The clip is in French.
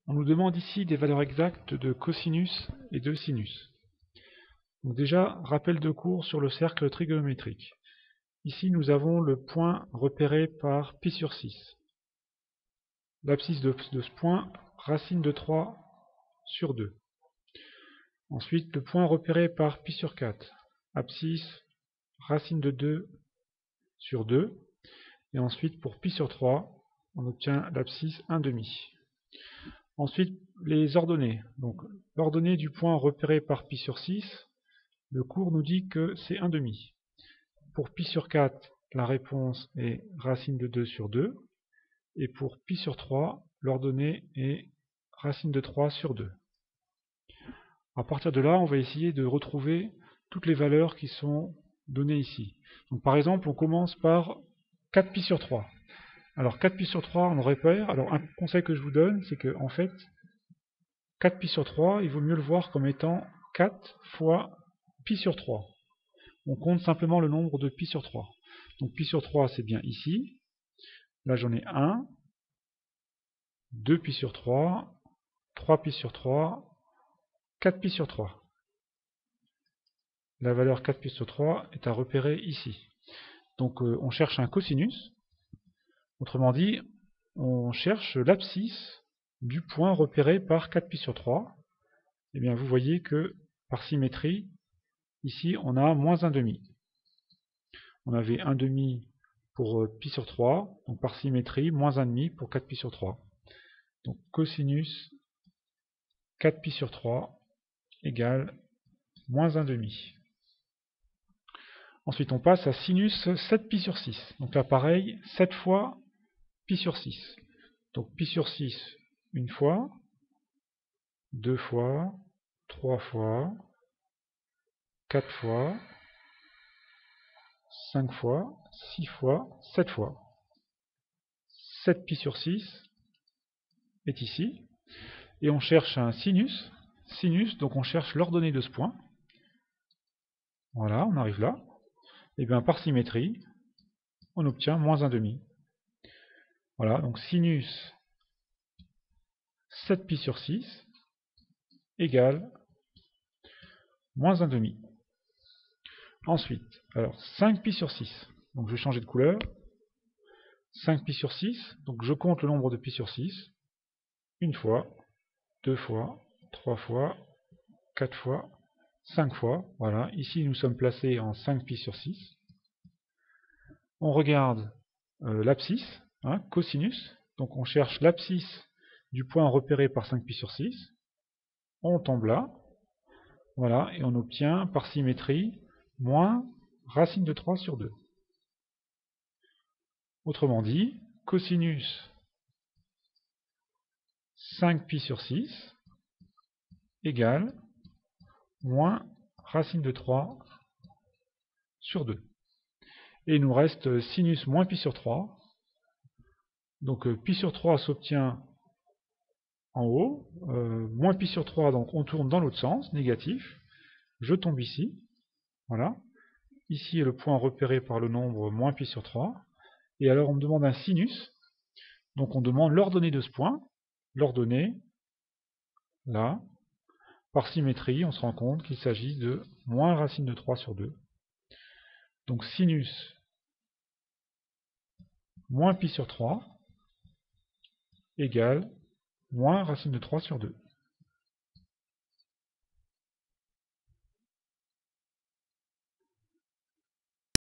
on nous demande ici des valeurs exactes de cosinus et de sinus. Donc déjà, rappel de cours sur le cercle trigonométrique. Ici, nous avons le point repéré par pi sur 6. L'abscisse de ce point, racine de 3 sur 2. Ensuite, le point repéré par pi sur 4. Abscisse, racine de 2 sur 2. Et ensuite, pour pi sur 3, on obtient l'abscisse 1/2. Ensuite, les ordonnées. Donc, l'ordonnée du point repéré par pi sur 6, le cours nous dit que c'est 1/2. Pour pi sur 4, la réponse est racine de 2 sur 2. Et pour pi sur 3, l'ordonnée est racine de 3 sur 2. À partir de là, on va essayer de retrouver toutes les valeurs qui sont données ici. Donc, par exemple, on commence par 4pi sur 3. Alors 4pi sur 3, on le repère. Alors un conseil que je vous donne, c'est que en fait, 4pi sur 3, il vaut mieux le voir comme étant 4 fois pi sur 3. On compte simplement le nombre de pi sur 3. Donc pi sur 3, c'est bien ici. Là, j'en ai 1, 2pi sur 3, 3pi sur 3, 4pi sur 3. La valeur 4pi sur 3 est à repérer ici. Donc on cherche un cosinus. Autrement dit, on cherche l'abscisse du point repéré par 4pi sur 3. Et bien vous voyez que par symétrie, ici on a moins 1/2. On avait 1/2 pour pi sur 3, donc par symétrie, moins 1/2 pour 4pi sur 3. Donc cosinus 4pi sur 3 égale moins 1/2. Ensuite on passe à sinus 7pi sur 6. Donc là pareil, 7 fois pi sur 6. Donc pi sur 6 une fois, 2 fois, 3 fois, 4 fois, 5 fois, 6 fois, 7 fois. 7pi sur 6 est ici. Et on cherche un sinus. Sinus, donc on cherche l'ordonnée de ce point. Voilà, on arrive là. Et bien par symétrie, on obtient moins 1/2. Voilà, donc sinus 7pi sur 6 égale moins 1/2. Ensuite, alors 5pi sur 6. Donc je vais changer de couleur. 5pi sur 6, donc je compte le nombre de pi sur 6. Une fois, 2 fois, 3 fois, 4 fois, 5 fois. Voilà, ici nous sommes placés en 5pi sur 6. On regarde l'abscisse, cosinus. Donc on cherche l'abscisse du point repéré par 5pi sur 6. On tombe là. Voilà, et on obtient par symétrie moins racine de 3 sur 2. Autrement dit, cosinus 5pi sur 6 égale moins racine de 3 sur 2. Et il nous reste sinus moins pi sur 3. Donc pi sur 3 s'obtient en haut, moins pi sur 3, donc on tourne dans l'autre sens, négatif. Je tombe ici, voilà. Ici est le point repéré par le nombre moins pi sur 3. Et alors on me demande un sinus, donc on demande l'ordonnée de ce point. L'ordonnée, là, par symétrie, on se rend compte qu'il s'agit de moins racine de 3 sur 2. Donc sinus moins pi sur 3 égale moins racine de 3 sur 2.